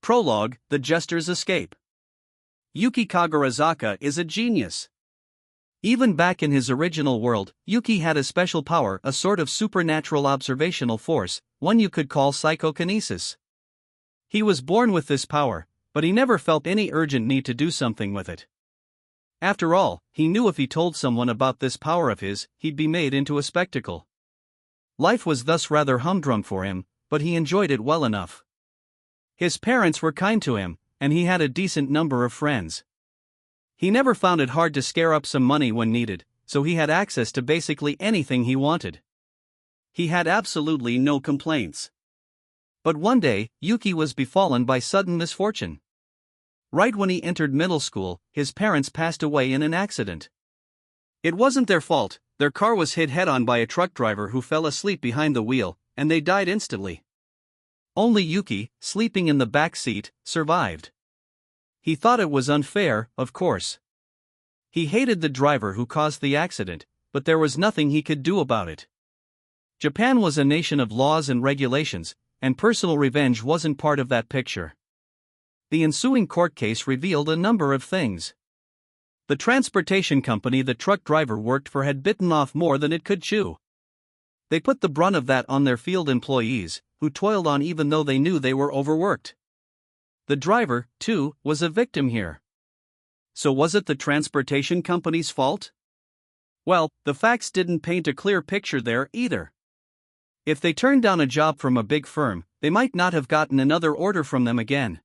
Prologue: The Jester's Escape. Yuki Kagarazaka is a genius. Even back in his original world, Yuki had a special power, a sort of supernatural observational force, one you could call psychokinesis. He was born with this power, but he never felt any urgent need to do something with it. After all, he knew if he told someone about this power of his, he'd be made into a spectacle. Life was thus rather humdrum for him, but he enjoyed it well enough. His parents were kind to him, and he had a decent number of friends. He never found it hard to scare up some money when needed, so he had access to basically anything he wanted. He had absolutely no complaints. But one day, Yuki was befallen by sudden misfortune. Right when he entered middle school, his parents passed away in an accident. It wasn't their fault. Their car was hit head-on by a truck driver who fell asleep behind the wheel, and they died instantly. Only Yuki, sleeping in the back seat, survived. He thought it was unfair, of course. He hated the driver who caused the accident, but there was nothing he could do about it. Japan was a nation of laws and regulations, and personal revenge wasn't part of that picture. The ensuing court case revealed a number of things. The transportation company the truck driver worked for had bitten off more than it could chew. They put the brunt of that on their field employees, who toiled on even though they knew they were overworked. The driver, too, was a victim here. So was it the transportation company's fault? Well, the facts didn't paint a clear picture there either. If they turned down a job from a big firm, they might not have gotten another order from them again.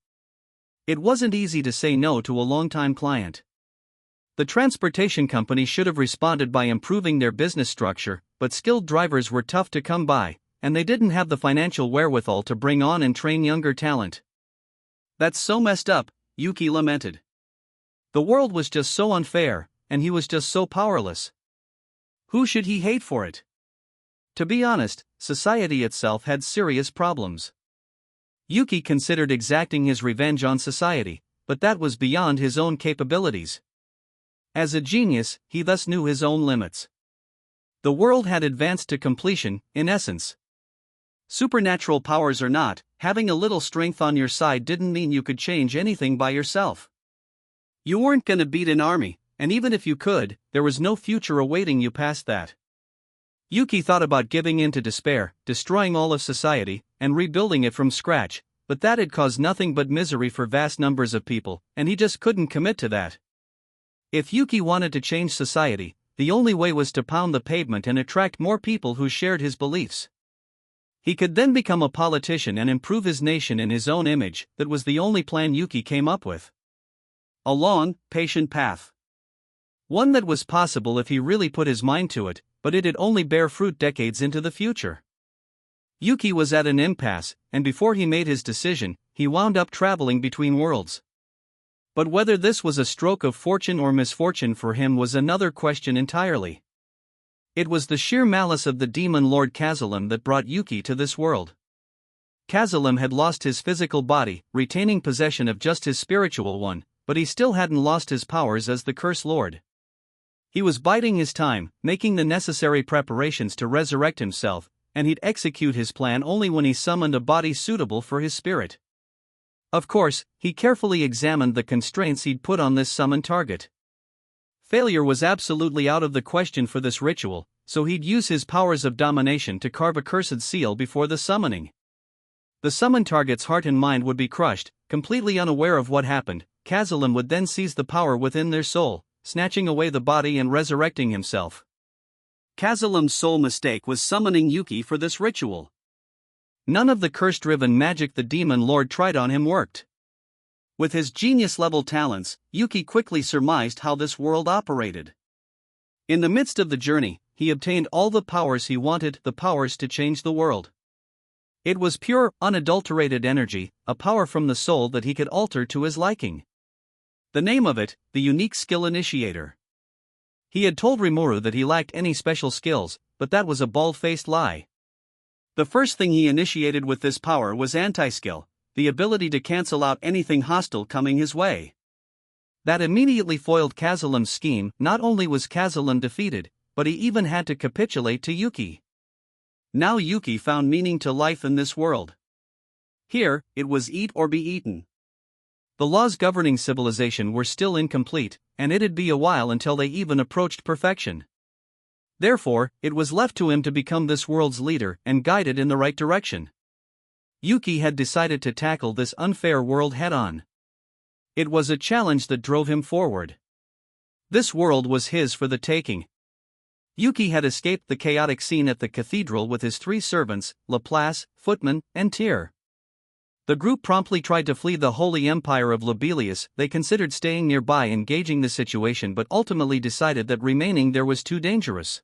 It wasn't easy to say no to a longtime client. The transportation company should have responded by improving their business structure, but skilled drivers were tough to come by, and they didn't have the financial wherewithal to bring on and train younger talent. That's so messed up, Yuki lamented. The world was just so unfair, and he was just so powerless. Who should he hate for it? To be honest, society itself had serious problems. Yuki considered exacting his revenge on society, but that was beyond his own capabilities. As a genius, he thus knew his own limits. The world had advanced to completion, in essence. Supernatural powers or not, having a little strength on your side didn't mean you could change anything by yourself. You weren't gonna beat an army, and even if you could, there was no future awaiting you past that. Yuki thought about giving in to despair, destroying all of society, and rebuilding it from scratch, but that'd cause nothing but misery for vast numbers of people, and he just couldn't commit to that. If Yuki wanted to change society, the only way was to pound the pavement and attract more people who shared his beliefs. He could then become a politician and improve his nation in his own image. That was the only plan Yuki came up with. A long, patient path. One that was possible if he really put his mind to it, but it'd only bear fruit decades into the future. Yuki was at an impasse, and before he made his decision, he wound up traveling between worlds. But whether this was a stroke of fortune or misfortune for him was another question entirely. It was the sheer malice of the demon Lord Kazalim that brought Yuki to this world. Kazalim had lost his physical body, retaining possession of just his spiritual one, but he still hadn't lost his powers as the Curse Lord. He was biding his time, making the necessary preparations to resurrect himself, and he'd execute his plan only when he summoned a body suitable for his spirit. Of course, he carefully examined the constraints he'd put on this summoned target. Failure was absolutely out of the question for this ritual, so he'd use his powers of domination to carve a cursed seal before the summoning. The summoned target's heart and mind would be crushed. Completely unaware of what happened, Kazalim would then seize the power within their soul, snatching away the body and resurrecting himself. Kazalim's sole mistake was summoning Yuki for this ritual. None of the curse-driven magic the demon lord tried on him worked. With his genius-level talents, Yuki quickly surmised how this world operated. In the midst of the journey, he obtained all the powers he wanted, the powers to change the world. It was pure, unadulterated energy, a power from the soul that he could alter to his liking. The name of it, the unique skill initiator. He had told Rimuru that he lacked any special skills, but that was a bald-faced lie. The first thing he initiated with this power was anti-skill, the ability to cancel out anything hostile coming his way. That immediately foiled Kazalim's scheme. Not only was Kazalim defeated, but he even had to capitulate to Yuki. Now Yuki found meaning to life in this world. Here, it was eat or be eaten. The laws governing civilization were still incomplete, and it'd be a while until they even approached perfection. Therefore, it was left to him to become this world's leader and guide it in the right direction. Yuki had decided to tackle this unfair world head-on. It was a challenge that drove him forward. This world was his for the taking. Yuki had escaped the chaotic scene at the cathedral with his 3 servants, Laplace, Footman, and Tyr. The group promptly tried to flee the Holy Empire of Lobelia. They considered staying nearby and gauging the situation but ultimately decided that remaining there was too dangerous.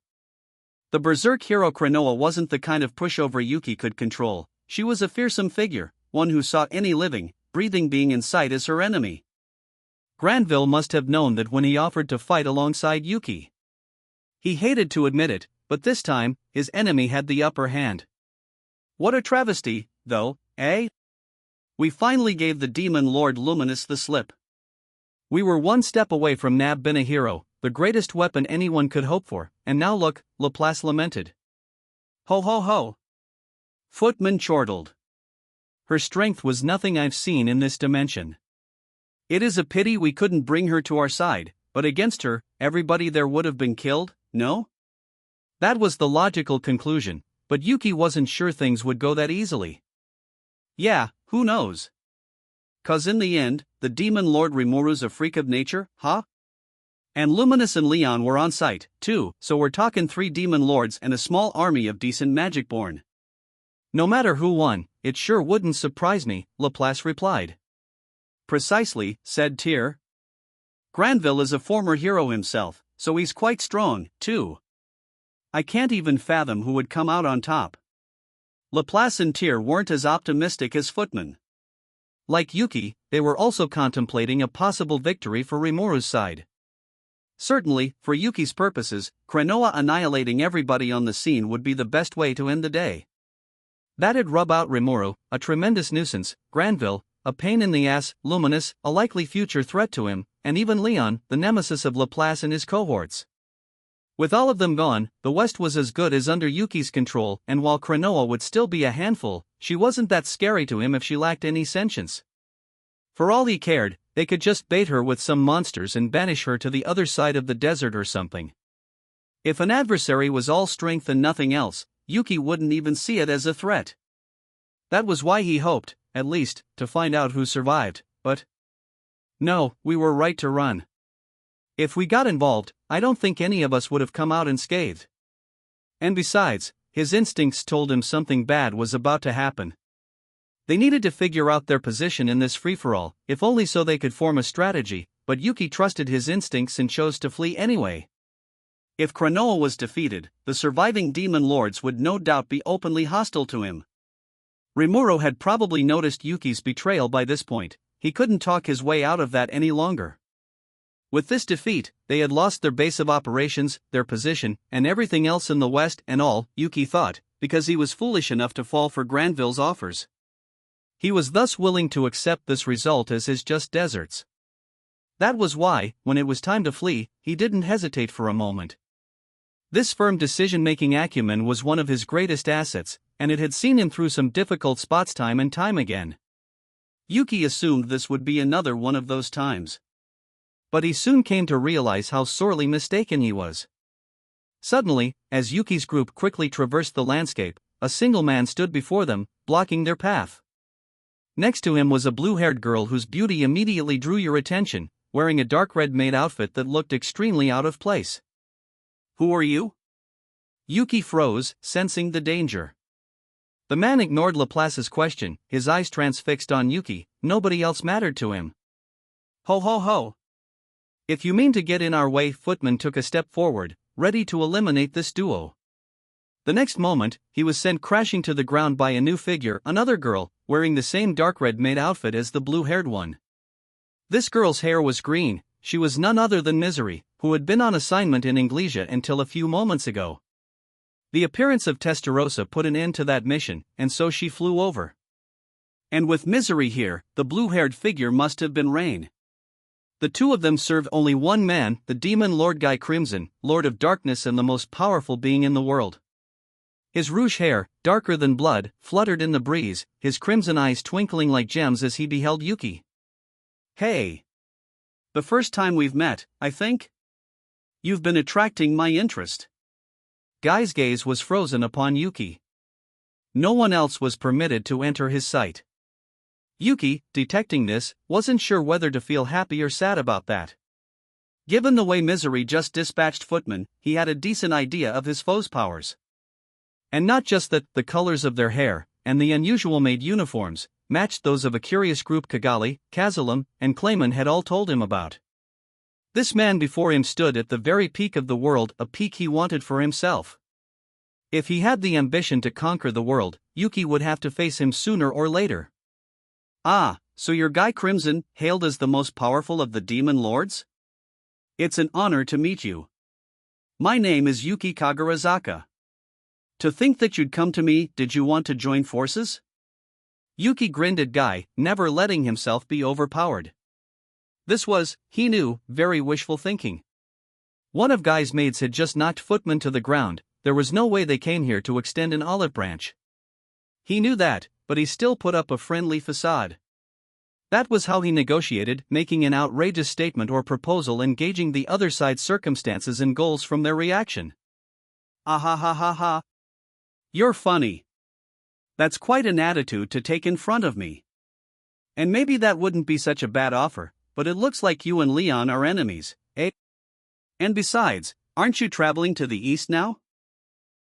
The berserk hero Kranoa wasn't the kind of pushover Yuki could control. She was a fearsome figure, one who saw any living, breathing being in sight as her enemy. Granville must have known that when he offered to fight alongside Yuki. He hated to admit it, but this time, his enemy had the upper hand. What a travesty, though, eh? We finally gave the demon Lord Luminous the slip. We were one step away from Nab being a hero, the greatest weapon anyone could hope for, and now look, Laplace lamented. Ho ho ho! Footman chortled. Her strength was nothing I've seen in this dimension. It is a pity we couldn't bring her to our side, but against her, everybody there would have been killed, no? That was the logical conclusion, but Yuki wasn't sure things would go that easily. Yeah, who knows? 'Cause in the end, the demon Lord Rimuru's a freak of nature, huh? And Luminous and Leon were on site, too, so we're talking 3 demon lords and a small army of decent magic-born. No matter who won, it sure wouldn't surprise me, Laplace replied. Precisely, said Tyr. Granville is a former hero himself, so he's quite strong, too. I can't even fathom who would come out on top. Laplace and Tyr weren't as optimistic as Footman. Like Yuki, they were also contemplating a possible victory for Rimuru's side. Certainly, for Yuki's purposes, Kranoa annihilating everybody on the scene would be the best way to end the day. That'd rub out Rimuru, a tremendous nuisance, Granville, a pain in the ass, Luminous, a likely future threat to him, and even Leon, the nemesis of Laplace and his cohorts. With all of them gone, the West was as good as under Yuki's control, and while Kranoa would still be a handful, she wasn't that scary to him if she lacked any sentience. For all he cared, they could just bait her with some monsters and banish her to the other side of the desert or something. If an adversary was all strength and nothing else, Yuki wouldn't even see it as a threat. That was why he hoped, at least, to find out who survived, but... No, we were right to run. If we got involved, I don't think any of us would have come out unscathed. And besides, his instincts told him something bad was about to happen. They needed to figure out their position in this free-for-all, if only so they could form a strategy, but Yuki trusted his instincts and chose to flee anyway. If Kranoa was defeated, the surviving demon lords would no doubt be openly hostile to him. Rimuru had probably noticed Yuki's betrayal by this point. He couldn't talk his way out of that any longer. With this defeat, they had lost their base of operations, their position, and everything else in the West, and all, Yuki thought, because he was foolish enough to fall for Granville's offers. He was thus willing to accept this result as his just deserts. That was why, when it was time to flee, he didn't hesitate for a moment. This firm decision-making acumen was one of his greatest assets, and it had seen him through some difficult spots time and time again. Yuki assumed this would be another one of those times. But he soon came to realize how sorely mistaken he was. Suddenly, as Yuki's group quickly traversed the landscape, a single man stood before them, blocking their path. Next to him was a blue-haired girl whose beauty immediately drew your attention, wearing a dark red maid outfit that looked extremely out of place. Who are you? Yuki froze, sensing the danger. The man ignored Laplace's question, his eyes transfixed on Yuki. Nobody else mattered to him. Ho ho ho! If you mean to get in our way, Footman took a step forward, ready to eliminate this duo. The next moment, he was sent crashing to the ground by a new figure, another girl, wearing the same dark red maid outfit as the blue-haired one. This girl's hair was green. She was none other than Misery, who had been on assignment in Inglesia until a few moments ago. The appearance of Testarossa put an end to that mission, and so she flew over. And with Misery here, the blue-haired figure must have been Rain. The two of them served only one man, the demon Lord Guy Crimson, Lord of Darkness and the most powerful being in the world. His rouge hair, darker than blood, fluttered in the breeze, his crimson eyes twinkling like gems as he beheld Yuki. "Hey! The first time we've met, I think? You've been attracting my interest." Guy's gaze was frozen upon Yuki. No one else was permitted to enter his sight. Yuki, detecting this, wasn't sure whether to feel happy or sad about that. Given the way Misery just dispatched footmen, he had a decent idea of his foe's powers. And not just that, the colors of their hair, and the unusual made uniforms, matched those of a curious group Kigali, Kazalam, and Clayman had all told him about. This man before him stood at the very peak of the world, a peak he wanted for himself. If he had the ambition to conquer the world, Yuki would have to face him sooner or later. "Ah, so you're Guy Crimson, hailed as the most powerful of the demon lords? It's an honor to meet you. My name is Yuki Kagarazaka. To think that you'd come to me, did you want to join forces?" Yuki grinned at Guy, never letting himself be overpowered. This was, he knew, very wishful thinking. One of Guy's maids had just knocked footmen to the ground. There was no way they came here to extend an olive branch. He knew that, but he still put up a friendly facade. That was how he negotiated, making an outrageous statement or proposal and gauging the other side's circumstances and goals from their reaction. "Ah ha ha ha ha. You're funny. That's quite an attitude to take in front of me. And maybe that wouldn't be such a bad offer, but it looks like you and Leon are enemies, eh? And besides, aren't you traveling to the east now?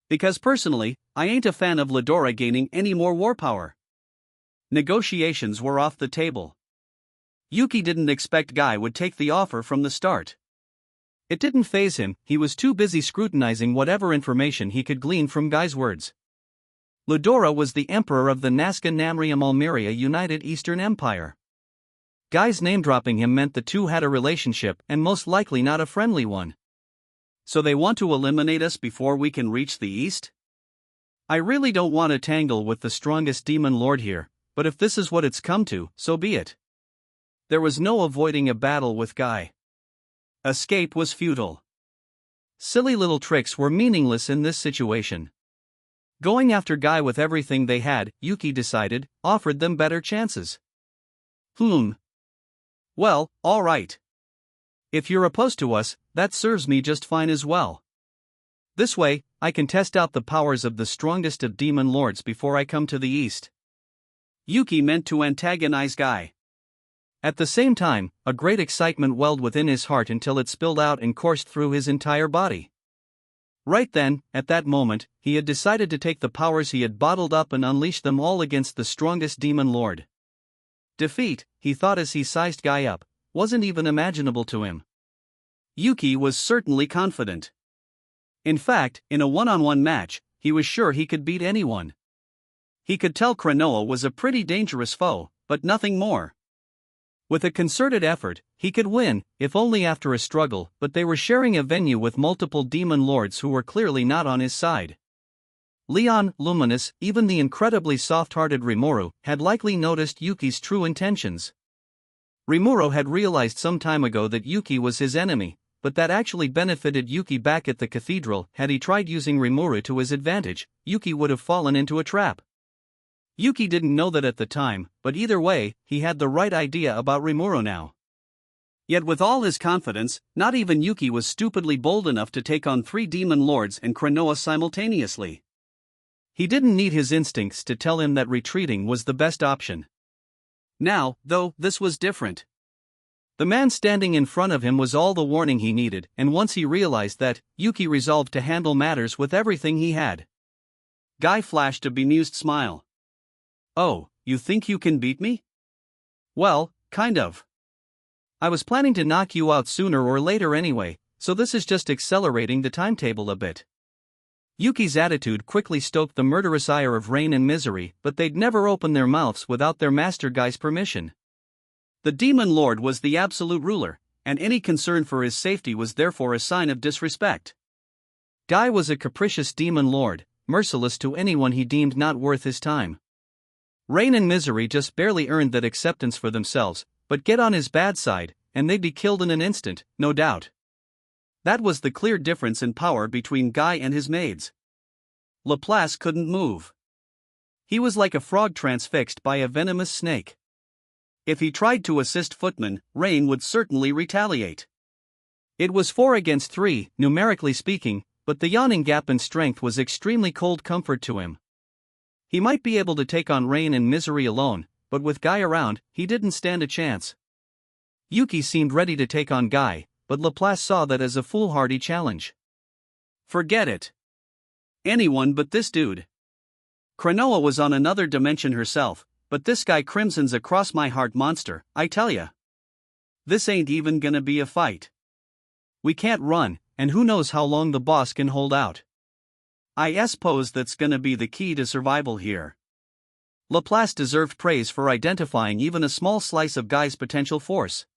Because personally, I ain't a fan of Ledora gaining any more war power." Negotiations were off the table. Yuki didn't expect Guy would take the offer from the start. It didn't faze him, he was too busy scrutinizing whatever information he could glean from Guy's words. Ledora was the emperor of the Nazca Namriam Almeria United Eastern Empire. Guy's name-dropping him meant the two had a relationship and most likely not a friendly one. "So they want to eliminate us before we can reach the east? I really don't want to tangle with the strongest demon lord here, but if this is what it's come to, so be it." There was no avoiding a battle with Guy. Escape was futile. Silly little tricks were meaningless in this situation. Going after Guy with everything they had, Yuki decided, offered them better chances. Well, all right. If you're opposed to us, that serves me just fine as well. This way, I can test out the powers of the strongest of demon lords before I come to the east. Yuki meant to antagonize Guy. At the same time, a great excitement welled within his heart until it spilled out and coursed through his entire body. Right then, at that moment, he had decided to take the powers he had bottled up and unleash them all against the strongest demon lord. Defeat, he thought as he sized Guy up, wasn't even imaginable to him. Yuki was certainly confident. In fact, in a one-on-one match, he was sure he could beat anyone. He could tell Kranoa was a pretty dangerous foe, but nothing more. With a concerted effort, he could win, if only after a struggle, but they were sharing a venue with multiple demon lords who were clearly not on his side. Leon, Luminous, even the incredibly soft-hearted Rimuru, had likely noticed Yuki's true intentions. Rimuru had realized some time ago that Yuki was his enemy, but that actually benefited Yuki back at the cathedral. Had he tried using Rimuru to his advantage, Yuki would have fallen into a trap. Yuki didn't know that at the time, but either way, he had the right idea about Rimuru now. Yet with all his confidence, not even Yuki was stupidly bold enough to take on 3 demon lords and Kranoa simultaneously. He didn't need his instincts to tell him that retreating was the best option. Now, though, this was different. The man standing in front of him was all the warning he needed, and once he realized that, Yuki resolved to handle matters with everything he had. Guy flashed a bemused smile. "Oh, you think you can beat me?" "Well, kind of. I was planning to knock you out sooner or later anyway, so this is just accelerating the timetable a bit." Yuki's attitude quickly stoked the murderous ire of Rain and Misery, but they'd never open their mouths without their master Guy's permission. The demon lord was the absolute ruler, and any concern for his safety was therefore a sign of disrespect. Guy was a capricious demon lord, merciless to anyone he deemed not worth his time. Rain and Misery just barely earned that acceptance for themselves, but get on his bad side, and they'd be killed in an instant, no doubt. That was the clear difference in power between Guy and his maids. Laplace couldn't move. He was like a frog transfixed by a venomous snake. If he tried to assist Footman, Rain would certainly retaliate. It was 4 against 3, numerically speaking, but the yawning gap in strength was extremely cold comfort to him. He might be able to take on Rain and Misery alone, but with Guy around, he didn't stand a chance. Yuki seemed ready to take on Guy, but Laplace saw that as a foolhardy challenge. Forget it. Anyone but this dude. Cronoa was on another dimension herself, but this guy crimson's a cross-my-heart monster, I tell ya. This ain't even gonna be a fight. We can't run, and who knows how long the boss can hold out. I suppose that's gonna be the key to survival here. Laplace deserved praise for identifying even a small slice of Guy's potential force.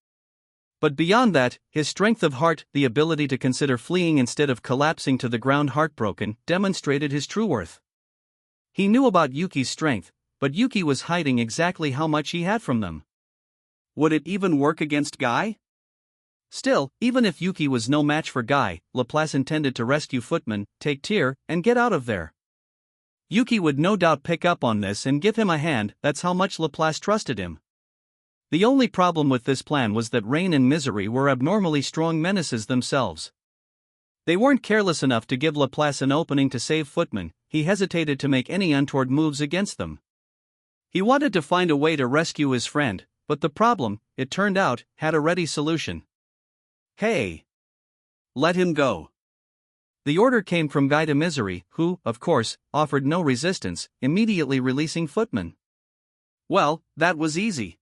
But beyond that, his strength of heart, the ability to consider fleeing instead of collapsing to the ground heartbroken, demonstrated his true worth. He knew about Yuki's strength, but Yuki was hiding exactly how much he had from them. Would it even work against Guy? Still, even if Yuki was no match for Guy, Laplace intended to rescue Footman, take Tyr, and get out of there. Yuki would no doubt pick up on this and give him a hand, that's how much Laplace trusted him. The only problem with this plan was that Rain and Misery were abnormally strong menaces themselves. They weren't careless enough to give Laplace an opening to save Footman. He hesitated to make any untoward moves against them. He wanted to find a way to rescue his friend, but the problem, it turned out, had a ready solution. Hey! Let him go. The order came from Guy to Misery, who, of course, offered no resistance, immediately releasing Footman. Well, that was easy.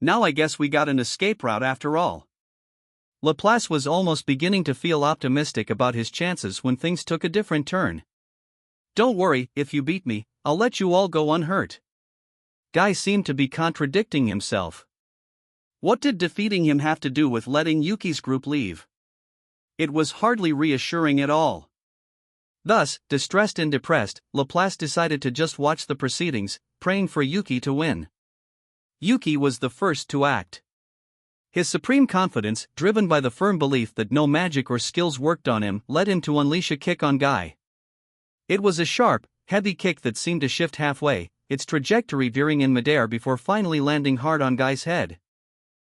Now I guess we got an escape route after all. Laplace was almost beginning to feel optimistic about his chances when things took a different turn. Don't worry, if you beat me, I'll let you all go unhurt. Guy seemed to be contradicting himself. What did defeating him have to do with letting Yuki's group leave? It was hardly reassuring at all. Thus, distressed and depressed, Laplace decided to just watch the proceedings, praying for Yuki to win. Yuki was the first to act. His supreme confidence, driven by the firm belief that no magic or skills worked on him, led him to unleash a kick on Guy. It was a sharp, heavy kick that seemed to shift halfway, its trajectory veering in midair before finally landing hard on Guy's head.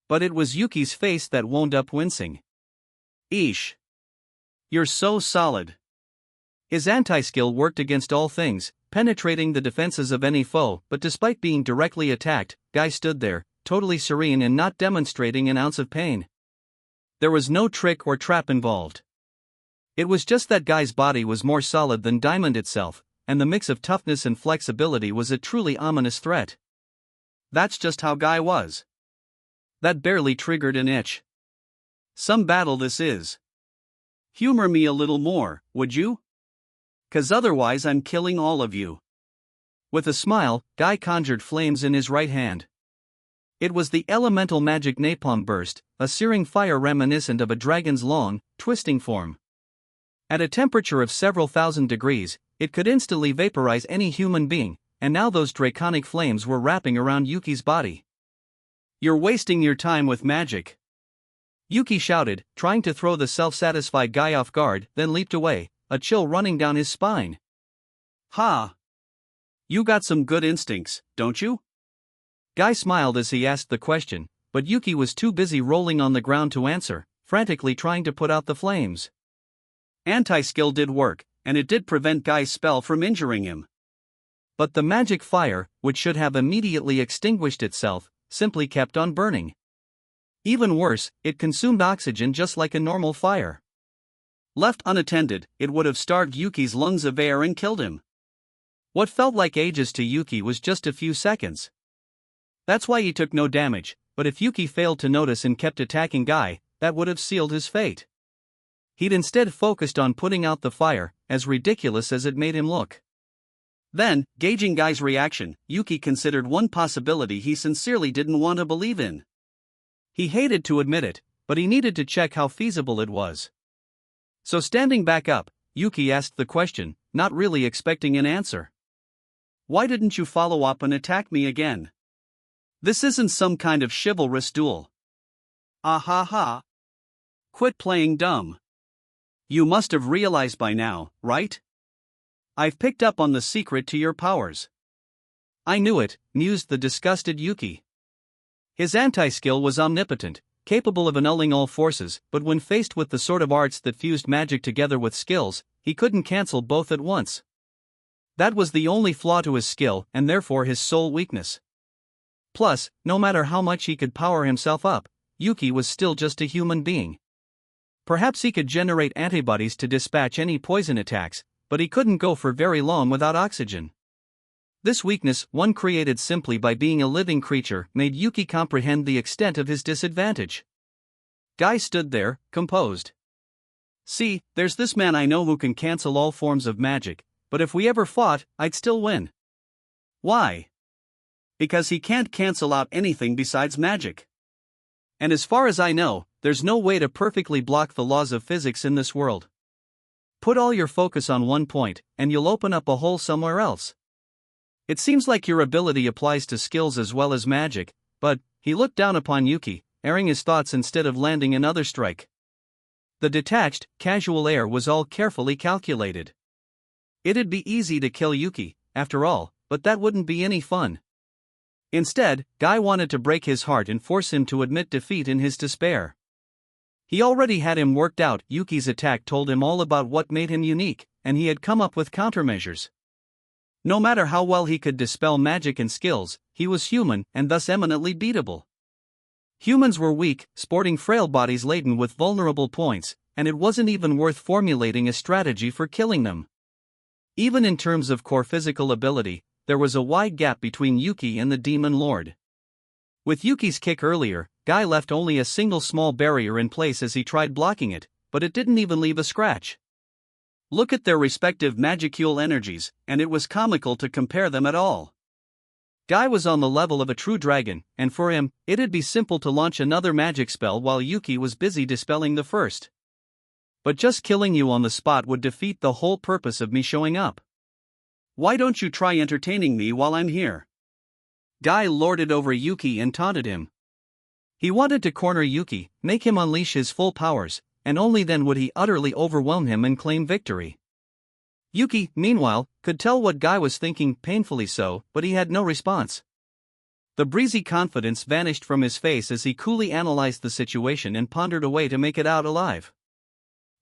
But it was Yuki's face that wound up wincing. Eesh. You're so solid. His anti-skill worked against all things, penetrating the defenses of any foe, but despite being directly attacked, Guy stood there, totally serene and not demonstrating an ounce of pain. There was no trick or trap involved. It was just that Guy's body was more solid than diamond itself, and the mix of toughness and flexibility was a truly ominous threat. That's just how Guy was. That barely triggered an itch. Some battle this is. Humor me a little more, would you? 'Cause otherwise I'm killing all of you. With a smile, Guy conjured flames in his right hand. It was the elemental magic napalm burst, a searing fire reminiscent of a dragon's long, twisting form. At a temperature of several thousand degrees, it could instantly vaporize any human being, and now those draconic flames were wrapping around Yuki's body. You're wasting your time with magic. Yuki shouted, trying to throw the self-satisfied Guy off guard, then leaped away, a chill running down his spine. Ha! You got some good instincts, don't you? Guy smiled as he asked the question, but Yuki was too busy rolling on the ground to answer, frantically trying to put out the flames. Anti-skill did work, and it did prevent Guy's spell from injuring him. But the magic fire, which should have immediately extinguished itself, simply kept on burning. Even worse, it consumed oxygen just like a normal fire. Left unattended, it would have starved Yuki's lungs of air and killed him. What felt like ages to Yuki was just a few seconds. That's why he took no damage, but if Yuki failed to notice and kept attacking Guy, that would have sealed his fate. He'd instead focused on putting out the fire, as ridiculous as it made him look. Then, gauging Guy's reaction, Yuki considered one possibility he sincerely didn't want to believe in. He hated to admit it, but he needed to check how feasible it was. So standing back up, Yuki asked the question, not really expecting an answer. Why didn't you follow up and attack me again? This isn't some kind of chivalrous duel. Ah ha ha. Quit playing dumb. You must have realized by now, right? I've picked up on the secret to your powers. I knew it, mused the disgusted Yuki. His anti-skill was omnipotent, capable of annulling all forces, but when faced with the sort of arts that fused magic together with skills, he couldn't cancel both at once. That was the only flaw to his skill, and therefore his sole weakness. Plus, no matter how much he could power himself up, Yuki was still just a human being. Perhaps he could generate antibodies to dispatch any poison attacks, but he couldn't go for very long without oxygen. This weakness, one created simply by being a living creature, made Yuki comprehend the extent of his disadvantage. Guy stood there, composed. See, there's this man I know who can cancel all forms of magic, but if we ever fought, I'd still win. Why? Because he can't cancel out anything besides magic. And as far as I know, there's no way to perfectly block the laws of physics in this world. Put all your focus on one point, and you'll open up a hole somewhere else. It seems like your ability applies to skills as well as magic, but, he looked down upon Yuki, airing his thoughts instead of landing another strike. The detached, casual air was all carefully calculated. It'd be easy to kill Yuki, after all, but that wouldn't be any fun. Instead, Guy wanted to break his heart and force him to admit defeat in his despair. He already had him worked out. Yuki's attack told him all about what made him unique, and he had come up with countermeasures. No matter how well he could dispel magic and skills, he was human and thus eminently beatable. Humans were weak, sporting frail bodies laden with vulnerable points, and it wasn't even worth formulating a strategy for killing them. Even in terms of core physical ability, there was a wide gap between Yuki and the Demon Lord. With Yuki's kick earlier, Guy left only a single small barrier in place as he tried blocking it, but it didn't even leave a scratch. Look at their respective magicule energies, and it was comical to compare them at all. Guy was on the level of a true dragon, and for him, it'd be simple to launch another magic spell while Yuki was busy dispelling the first. But just killing you on the spot would defeat the whole purpose of me showing up. Why don't you try entertaining me while I'm here? Guy lorded over Yuki and taunted him. He wanted to corner Yuki, make him unleash his full powers, and only then would he utterly overwhelm him and claim victory. Yuki, meanwhile, could tell what Guy was thinking, painfully so, but he had no response. The breezy confidence vanished from his face as he coolly analyzed the situation and pondered a way to make it out alive.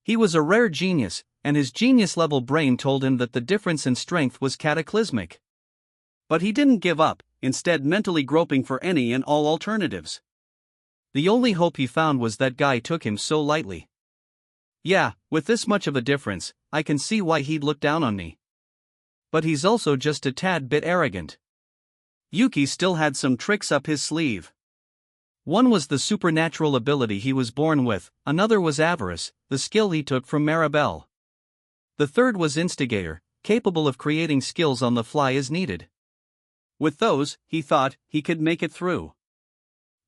He was a rare genius, and his genius-level brain told him that the difference in strength was cataclysmic. But he didn't give up, instead mentally groping for any and all alternatives. The only hope he found was that Guy took him so lightly. Yeah, with this much of a difference, I can see why he'd look down on me. But he's also just a tad bit arrogant. Yuki still had some tricks up his sleeve. One was the supernatural ability he was born with, another was avarice, the skill he took from Maribel. The third was instigator, capable of creating skills on the fly as needed. With those, he thought, he could make it through.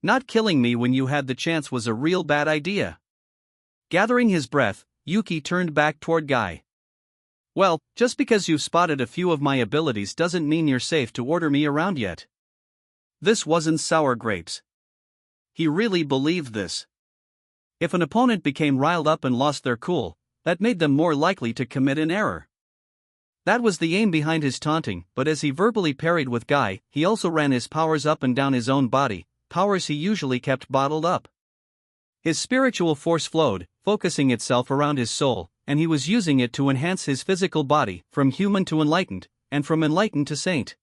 Not killing me when you had the chance was a real bad idea. Gathering his breath, Yuki turned back toward Guy. Well, just because you've spotted a few of my abilities doesn't mean you're safe to order me around yet. This wasn't sour grapes. He really believed this. If an opponent became riled up and lost their cool, that made them more likely to commit an error. That was the aim behind his taunting, but as he verbally parried with Guy, he also ran his powers up and down his own body, powers he usually kept bottled up. His spiritual force flowed, focusing itself around his soul, and he was using it to enhance his physical body, from human to enlightened, and from enlightened to saint.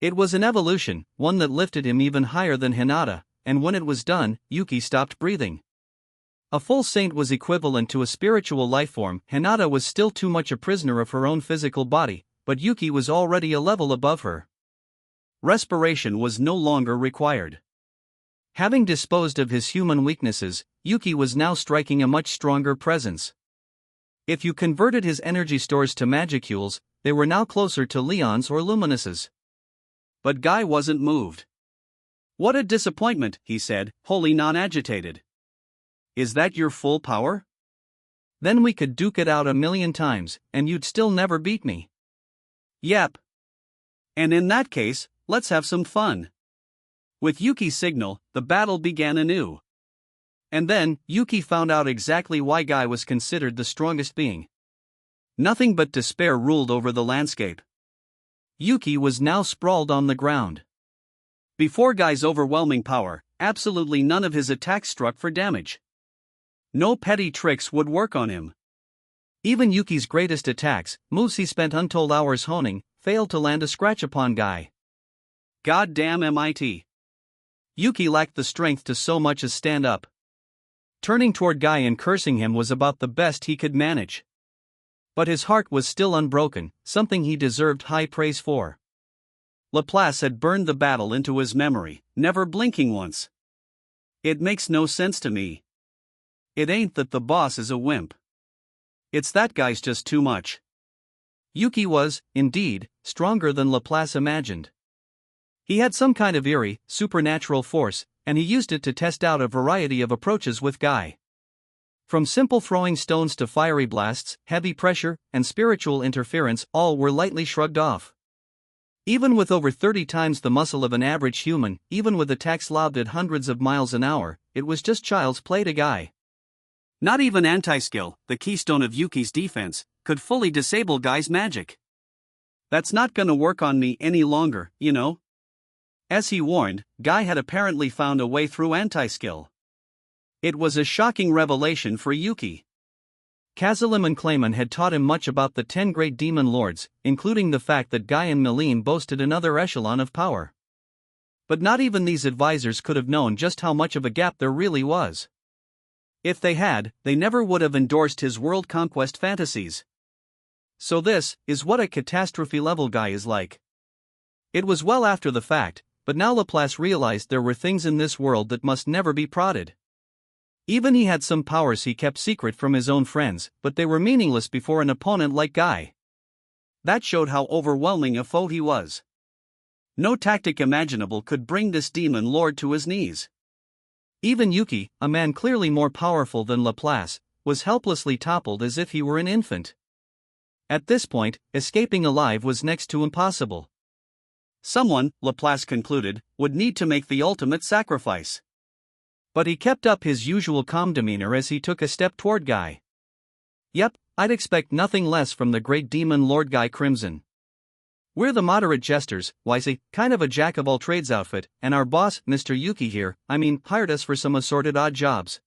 It was an evolution, one that lifted him even higher than Hinata, and when it was done, Yuki stopped breathing. A full saint was equivalent to a spiritual lifeform. Hinata was still too much a prisoner of her own physical body, but Yuki was already a level above her. Respiration was no longer required. Having disposed of his human weaknesses, Yuki was now striking a much stronger presence. If you converted his energy stores to magicules, they were now closer to Leon's or Luminous's. But Guy wasn't moved. What a disappointment, he said, wholly non-agitated. Is that your full power? Then we could duke it out 1,000,000 times, and you'd still never beat me. Yep. And in that case, let's have some fun. With Yuki's signal, the battle began anew. And then, Yuki found out exactly why Guy was considered the strongest being. Nothing but despair ruled over the landscape. Yuki was now sprawled on the ground. Before Guy's overwhelming power, absolutely none of his attacks struck for damage. No petty tricks would work on him. Even Yuki's greatest attacks, moves he spent untold hours honing, failed to land a scratch upon Guy. Goddamn MIT. Yuki lacked the strength to so much as stand up. Turning toward Guy and cursing him was about the best he could manage. But his heart was still unbroken, something he deserved high praise for. Laplace had burned the battle into his memory, never blinking once. It makes no sense to me. It ain't that the boss is a wimp. It's that Guy's just too much. Yuki was, indeed, stronger than Laplace imagined. He had some kind of eerie, supernatural force, and he used it to test out a variety of approaches with Guy. From simple throwing stones to fiery blasts, heavy pressure, and spiritual interference, all were lightly shrugged off. Even with over 30 times the muscle of an average human, even with attacks lobbed at hundreds of miles an hour, it was just child's play to Guy. Not even anti-skill, the keystone of Yuki's defense, could fully disable Guy's magic. That's not gonna work on me any longer, you know? As he warned, Guy had apparently found a way through anti-skill. It was a shocking revelation for Yuki. Kazalim and Clayman had taught him much about the 10 great demon lords, including the fact that Guy and Meline boasted another echelon of power. But not even these advisors could have known just how much of a gap there really was. If they had, they never would have endorsed his world conquest fantasies. So this is what a catastrophe-level Guy is like. It was well after the fact, but now Laplace realized there were things in this world that must never be prodded. Even he had some powers he kept secret from his own friends, but they were meaningless before an opponent like Guy. That showed how overwhelming a foe he was. No tactic imaginable could bring this demon lord to his knees. Even Yuki, a man clearly more powerful than Laplace, was helplessly toppled as if he were an infant. At this point, escaping alive was next to impossible. Someone, Laplace concluded, would need to make the ultimate sacrifice. But he kept up his usual calm demeanor as he took a step toward Guy. Yep, I'd expect nothing less from the great demon Lord Guy Crimson. We're the moderate jesters, wisely, kind of a jack-of-all-trades outfit, and our boss, Mr. Yuki here, hired us for some assorted odd jobs.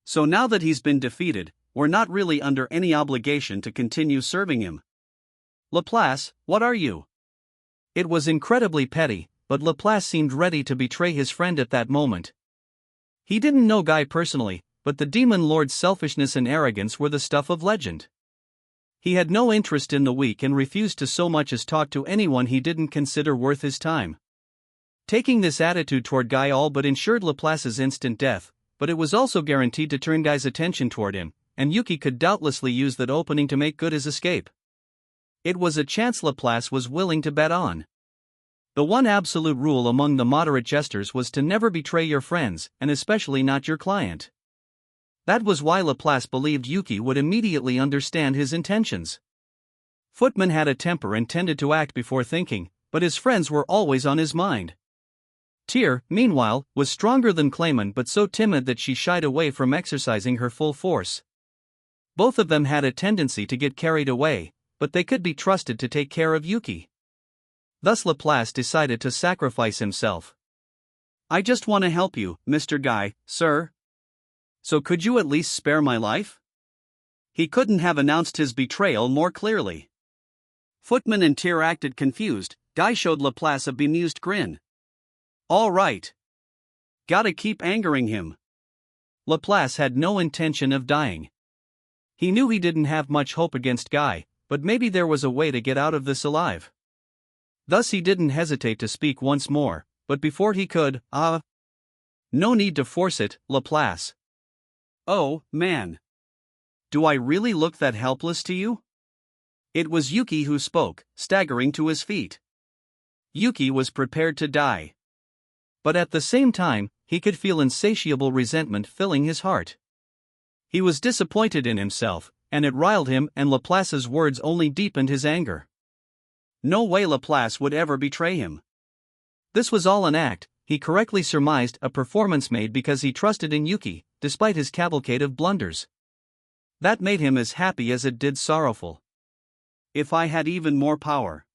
So now that he's been defeated, we're not really under any obligation to continue serving him. Laplace, what are you? It was incredibly petty, but Laplace seemed ready to betray his friend at that moment. He didn't know Guy personally, but the demon lord's selfishness and arrogance were the stuff of legend. He had no interest in the weak and refused to so much as talk to anyone he didn't consider worth his time. Taking this attitude toward Guy all but ensured Laplace's instant death, but it was also guaranteed to turn Guy's attention toward him, and Yuki could doubtlessly use that opening to make good his escape. It was a chance Laplace was willing to bet on. The one absolute rule among the moderate jesters was to never betray your friends, and especially not your client. That was why Laplace believed Yuki would immediately understand his intentions. Footman had a temper and tended to act before thinking, but his friends were always on his mind. Tyr, meanwhile, was stronger than Clayman but so timid that she shied away from exercising her full force. Both of them had a tendency to get carried away, but they could be trusted to take care of Yuki. Thus Laplace decided to sacrifice himself. I just want to help you, Mr. Guy, sir. So could you at least spare my life? He couldn't have announced his betrayal more clearly. Footman and Tyr acted confused. Guy showed Laplace a bemused grin. All right. Gotta keep angering him. Laplace had no intention of dying. He knew he didn't have much hope against Guy, but maybe there was a way to get out of this alive. Thus he didn't hesitate to speak once more, but before he could, no need to force it, Laplace. Oh, man. Do I really look that helpless to you? It was Yuki who spoke, staggering to his feet. Yuki was prepared to die. But at the same time, he could feel insatiable resentment filling his heart. He was disappointed in himself, and it riled him, and Laplace's words only deepened his anger. No way Laplace would ever betray him. This was all an act, he correctly surmised, a performance made because he trusted in Yuki, despite his cavalcade of blunders. That made him as happy as it did sorrowful. if I had even more power?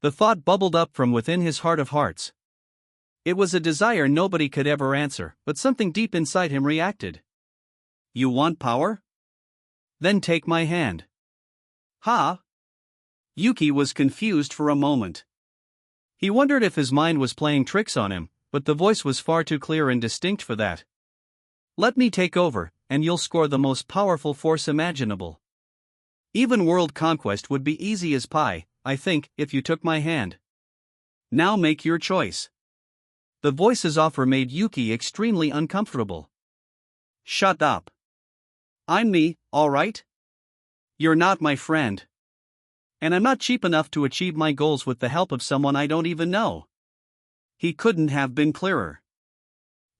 The thought bubbled up from within his heart of hearts. It was a desire nobody could ever answer, but something deep inside him reacted. You want power? Then take my hand. Ha? Yuki was confused for a moment. He wondered if his mind was playing tricks on him, but the voice was far too clear and distinct for that. Let me take over, and you'll score the most powerful force imaginable. Even world conquest would be easy as pie, I think, if you took my hand. Now make your choice. The voice's offer made Yuki extremely uncomfortable. Shut up. I'm me, all right? You're not my friend. And I'm not cheap enough to achieve my goals with the help of someone I don't even know. He couldn't have been clearer.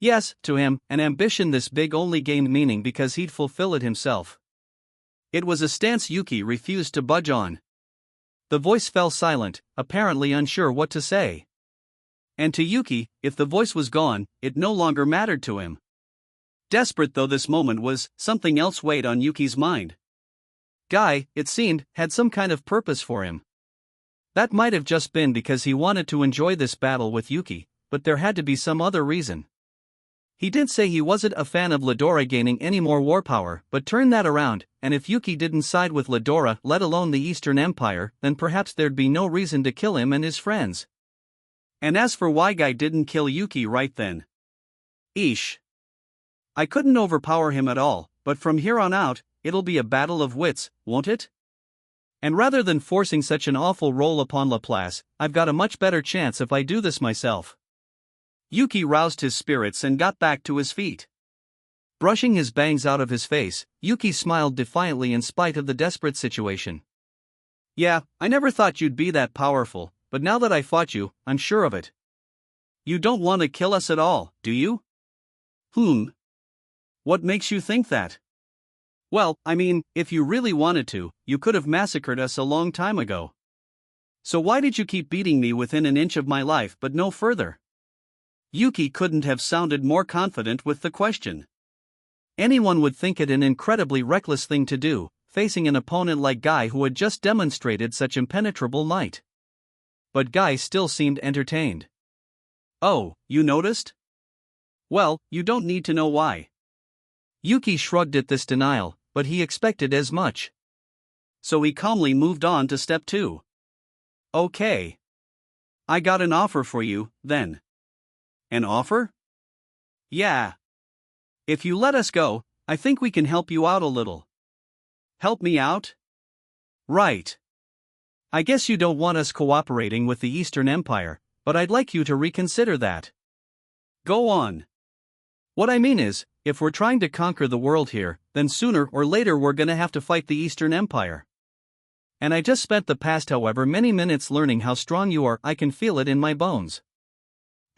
Yes, to him, an ambition this big only gained meaning because he'd fulfill it himself. It was a stance Yuki refused to budge on. The voice fell silent, apparently unsure what to say. And to Yuki, if the voice was gone, it no longer mattered to him. Desperate though this moment was, something else weighed on Yuki's mind. Guy, it seemed, had some kind of purpose for him. That might have just been because he wanted to enjoy this battle with Yuki, but there had to be some other reason. He did say he wasn't a fan of Lidora gaining any more war power, but turn that around, and if Yuki didn't side with Lidora, let alone the Eastern Empire, then perhaps there'd be no reason to kill him and his friends. And as for why Guy didn't kill Yuki right then. Eesh. I couldn't overpower him at all, but from here on out, it'll be a battle of wits, won't it? And rather than forcing such an awful role upon Laplace, I've got a much better chance if I do this myself. Yuki roused his spirits and got back to his feet. Brushing his bangs out of his face, Yuki smiled defiantly in spite of the desperate situation. Yeah, I never thought you'd be that powerful, but now that I fought you, I'm sure of it. You don't want to kill us at all, do you? What makes you think that? Well, I mean, if you really wanted to, you could have massacred us a long time ago. So why did you keep beating me within an inch of my life but no further? Yuki couldn't have sounded more confident with the question. Anyone would think it an incredibly reckless thing to do, facing an opponent like Guy who had just demonstrated such impenetrable might. But Guy still seemed entertained. Oh, you noticed? Well, you don't need to know why. Yuki shrugged at this denial, but he expected as much. So he calmly moved on to step 2. Okay. I got an offer for you, then. An offer? Yeah. If you let us go, I think we can help you out a little. Help me out? Right. I guess you don't want us cooperating with the Eastern Empire, but I'd like you to reconsider that. Go on. What I mean is, if we're trying to conquer the world here, then sooner or later we're gonna have to fight the Eastern Empire. And I just spent the past however many minutes learning how strong you are, I can feel it in my bones.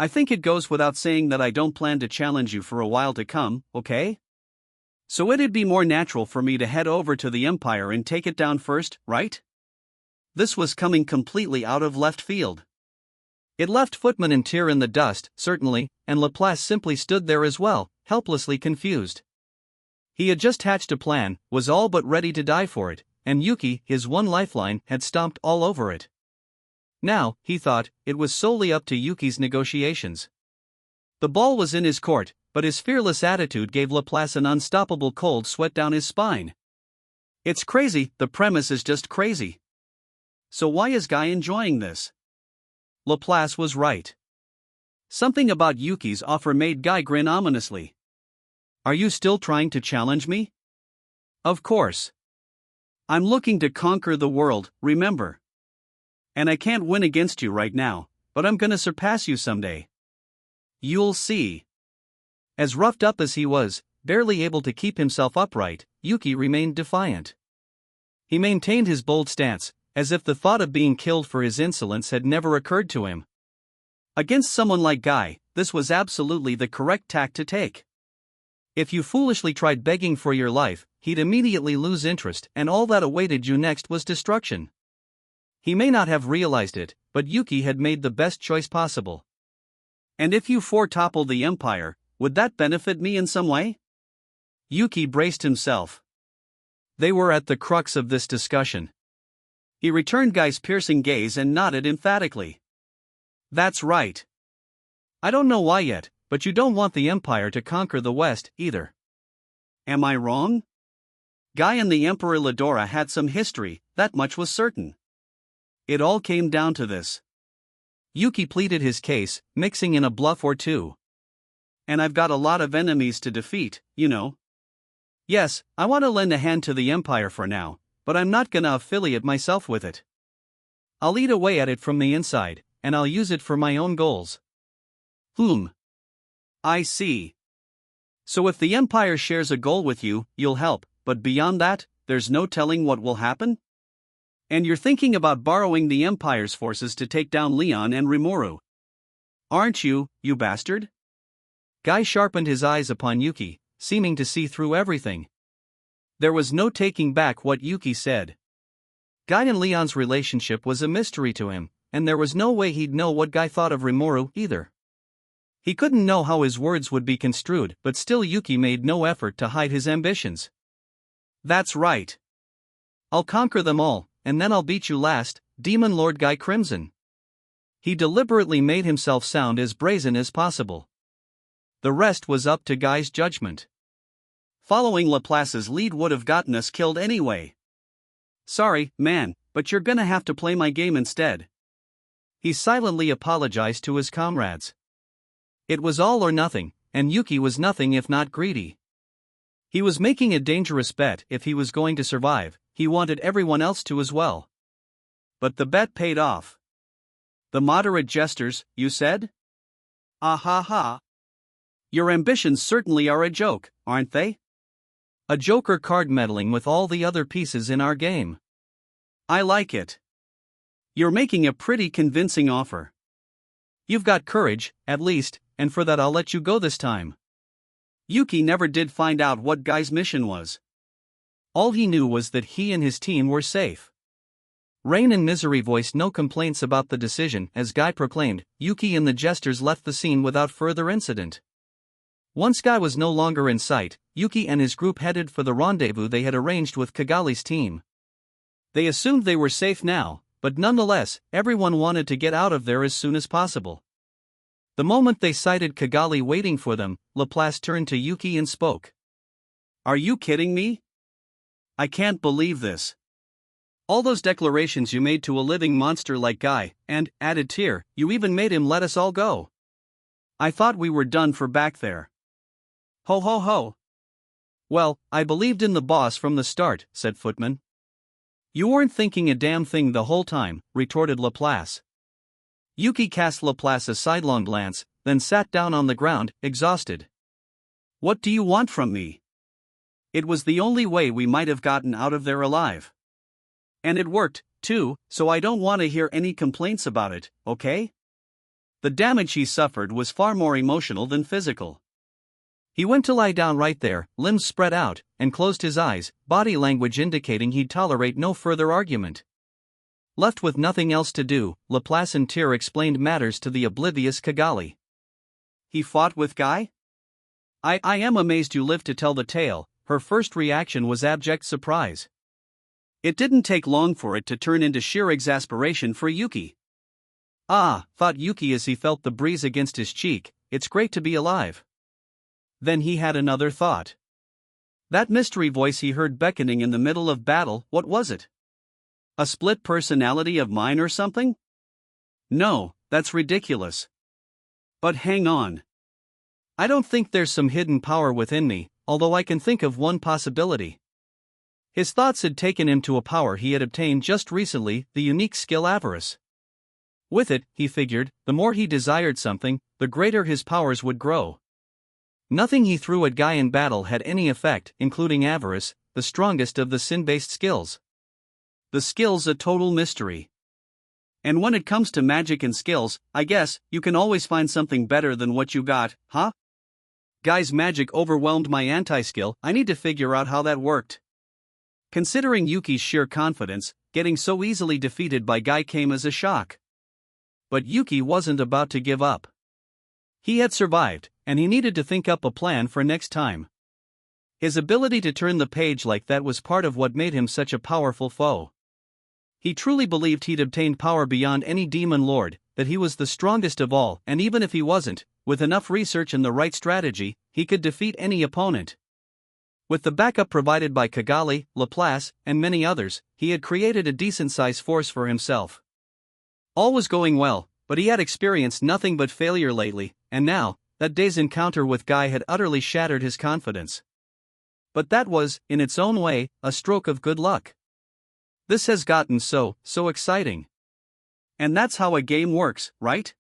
I think it goes without saying that I don't plan to challenge you for a while to come, okay? So it'd be more natural for me to head over to the Empire and take it down first, right? This was coming completely out of left field. It left Footman and Tyr in the dust, certainly, and Laplace simply stood there as well, helplessly confused. He had just hatched a plan, was all but ready to die for it, and Yuki, his one lifeline, had stomped all over it. Now, he thought, it was solely up to Yuki's negotiations. The ball was in his court, but his fearless attitude gave Laplace an unstoppable cold sweat down his spine. It's crazy, the premise is just crazy. So why is Guy enjoying this? Laplace was right. Something about Yuki's offer made Guy grin ominously. Are you still trying to challenge me? Of course. I'm looking to conquer the world, remember. And I can't win against you right now, but I'm gonna surpass you someday. You'll see. As roughed up as he was, barely able to keep himself upright, Yuki remained defiant. He maintained his bold stance, as if the thought of being killed for his insolence had never occurred to him. Against someone like Guy, this was absolutely the correct tack to take. If you foolishly tried begging for your life, he'd immediately lose interest, and all that awaited you next was destruction. He may not have realized it, but Yuki had made the best choice possible. And if you toppled the Empire, would that benefit me in some way? Yuki braced himself. They were at the crux of this discussion. He returned Guy's piercing gaze and nodded emphatically. That's right. I don't know why yet, but you don't want the Empire to conquer the West, either. Am I wrong? Guy and the Emperor Ladora had some history, that much was certain. It all came down to this. Yuki pleaded his case, mixing in a bluff or two. And I've got a lot of enemies to defeat, you know. Yes, I want to lend a hand to the Empire for now, but I'm not gonna affiliate myself with it. I'll eat away at it from the inside, and I'll use it for my own goals. I see. So if the Empire shares a goal with you, you'll help, but beyond that, there's no telling what will happen? And you're thinking about borrowing the Empire's forces to take down Leon and Rimuru. Aren't you, you bastard? Guy sharpened his eyes upon Yuki, seeming to see through everything. There was no taking back what Yuki said. Guy and Leon's relationship was a mystery to him, and there was no way he'd know what Guy thought of Rimuru either. He couldn't know how his words would be construed, but still Yuki made no effort to hide his ambitions. That's right. I'll conquer them all, and then I'll beat you last, Demon Lord Guy Crimson. He deliberately made himself sound as brazen as possible. The rest was up to Guy's judgment. Following Laplace's lead would have gotten us killed anyway. Sorry, man, but you're gonna have to play my game instead. He silently apologized to his comrades. It was all or nothing, and Yuki was nothing if not greedy. He was making a dangerous bet if he was going to survive. He wanted everyone else to as well. But the bet paid off. The moderate jesters, you said? Ah ha ha. Your ambitions certainly are a joke, aren't they? A joker card meddling with all the other pieces in our game. I like it. You're making a pretty convincing offer. You've got courage, at least, and for that I'll let you go this time. Yuki never did find out what Guy's mission was. All he knew was that he and his team were safe. Rain and Misery voiced no complaints about the decision as Guy proclaimed. Yuki and the jesters left the scene without further incident. Once Guy was no longer in sight, Yuki and his group headed for the rendezvous they had arranged with Kigali's team. They assumed they were safe now, but nonetheless, everyone wanted to get out of there as soon as possible. The moment they sighted Kigali waiting for them, Laplace turned to Yuki and spoke. Are you kidding me? I can't believe this. All those declarations you made to a living monster like Guy, and, added Tyr, you even made him let us all go. I thought we were done for back there. Ho ho ho. Well, I believed in the boss from the start, said Footman. You weren't thinking a damn thing the whole time, retorted Laplace. Yuki cast Laplace a sidelong glance, then sat down on the ground, exhausted. What do you want from me? It was the only way we might have gotten out of there alive. And it worked, too, so I don't want to hear any complaints about it, okay? The damage he suffered was far more emotional than physical. He went to lie down right there, limbs spread out, and closed his eyes, body language indicating he'd tolerate no further argument. Left with nothing else to do, Laplace and Tyr explained matters to the oblivious Kigali. He fought with Guy? I am amazed you lived to tell the tale. Her first reaction was abject surprise. It didn't take long for it to turn into sheer exasperation for Yuki. Ah, thought Yuki as he felt the breeze against his cheek, it's great to be alive. Then he had another thought. That mystery voice he heard beckoning in the middle of battle, what was it? A split personality of mine or something? No, that's ridiculous. But hang on. I don't think there's some hidden power within me, although I can think of one possibility. His thoughts had taken him to a power he had obtained just recently, the unique skill Avarice. With it, he figured, the more he desired something, the greater his powers would grow. Nothing he threw at Guy in battle had any effect, including Avarice, the strongest of the sin-based skills. The skill's a total mystery. And when it comes to magic and skills, I guess, you can always find something better than what you got, huh? Guy's magic overwhelmed my anti-skill, I need to figure out how that worked. Considering Yuki's sheer confidence, getting so easily defeated by Guy came as a shock. But Yuki wasn't about to give up. He had survived, and he needed to think up a plan for next time. His ability to turn the page like that was part of what made him such a powerful foe. He truly believed he'd obtained power beyond any demon lord, that he was the strongest of all, and even if he wasn't, with enough research and the right strategy, he could defeat any opponent. With the backup provided by Kigali, Laplace, and many others, he had created a decent-sized force for himself. All was going well, but he had experienced nothing but failure lately, and now, that day's encounter with Guy had utterly shattered his confidence. But that was, in its own way, a stroke of good luck. This has gotten so exciting. And that's how a game works, right?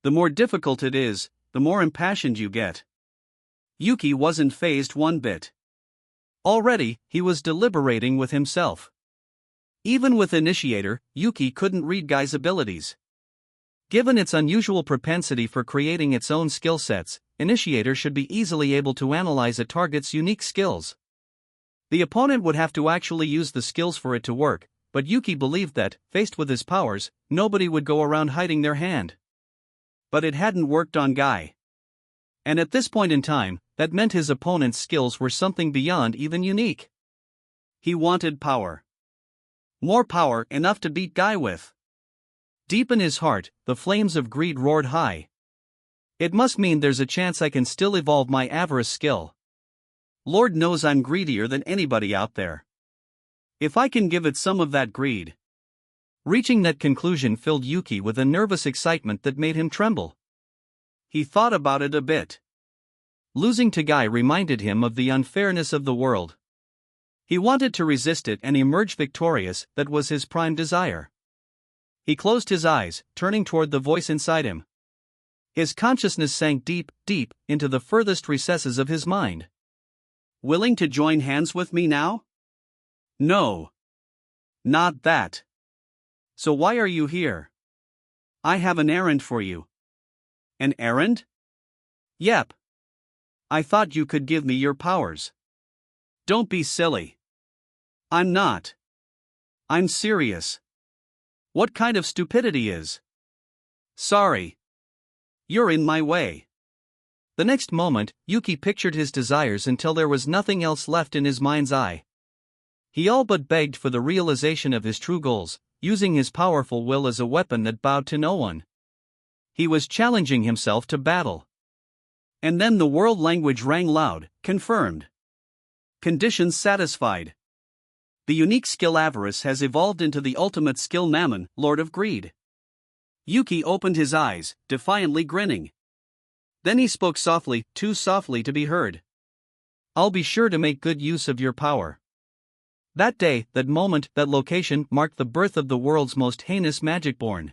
The more difficult it is, the more impassioned you get. Yuki wasn't fazed one bit. Already, he was deliberating with himself. Even with Initiator, Yuki couldn't read Guy's abilities. Given its unusual propensity for creating its own skill sets, Initiator should be easily able to analyze a target's unique skills. The opponent would have to actually use the skills for it to work, but Yuki believed that, faced with his powers, nobody would go around hiding their hand. But it hadn't worked on Guy. And at this point in time, that meant his opponent's skills were something beyond even unique. He wanted power. More power, enough to beat Guy with. Deep in his heart, the flames of greed roared high. It must mean there's a chance I can still evolve my avarice skill. Lord knows I'm greedier than anybody out there. If I can give it some of that greed. Reaching that conclusion filled Yuki with a nervous excitement that made him tremble. He thought about it a bit. Losing to Guy reminded him of the unfairness of the world. He wanted to resist it and emerge victorious, that was his prime desire. He closed his eyes, turning toward the voice inside him. His consciousness sank deep into the furthest recesses of his mind. Willing to join hands with me now? No. Not that. So why are you here? I have an errand for you. An errand? Yep. I thought you could give me your powers. Don't be silly. I'm not. I'm serious. What kind of stupidity is? Sorry. You're in my way. The next moment, Yuki pictured his desires until there was nothing else left in his mind's eye. He all but begged for the realization of his true goals, using his powerful will as a weapon that bowed to no one. He was challenging himself to battle. And then the world language rang loud, confirmed. Conditions satisfied. The unique skill Avarice has evolved into the ultimate skill Mammon, Lord of Greed. Yuki opened his eyes, defiantly grinning. Then he spoke softly, too softly to be heard. I'll be sure to make good use of your power. That day, that moment, that location marked the birth of the world's most heinous magicborn.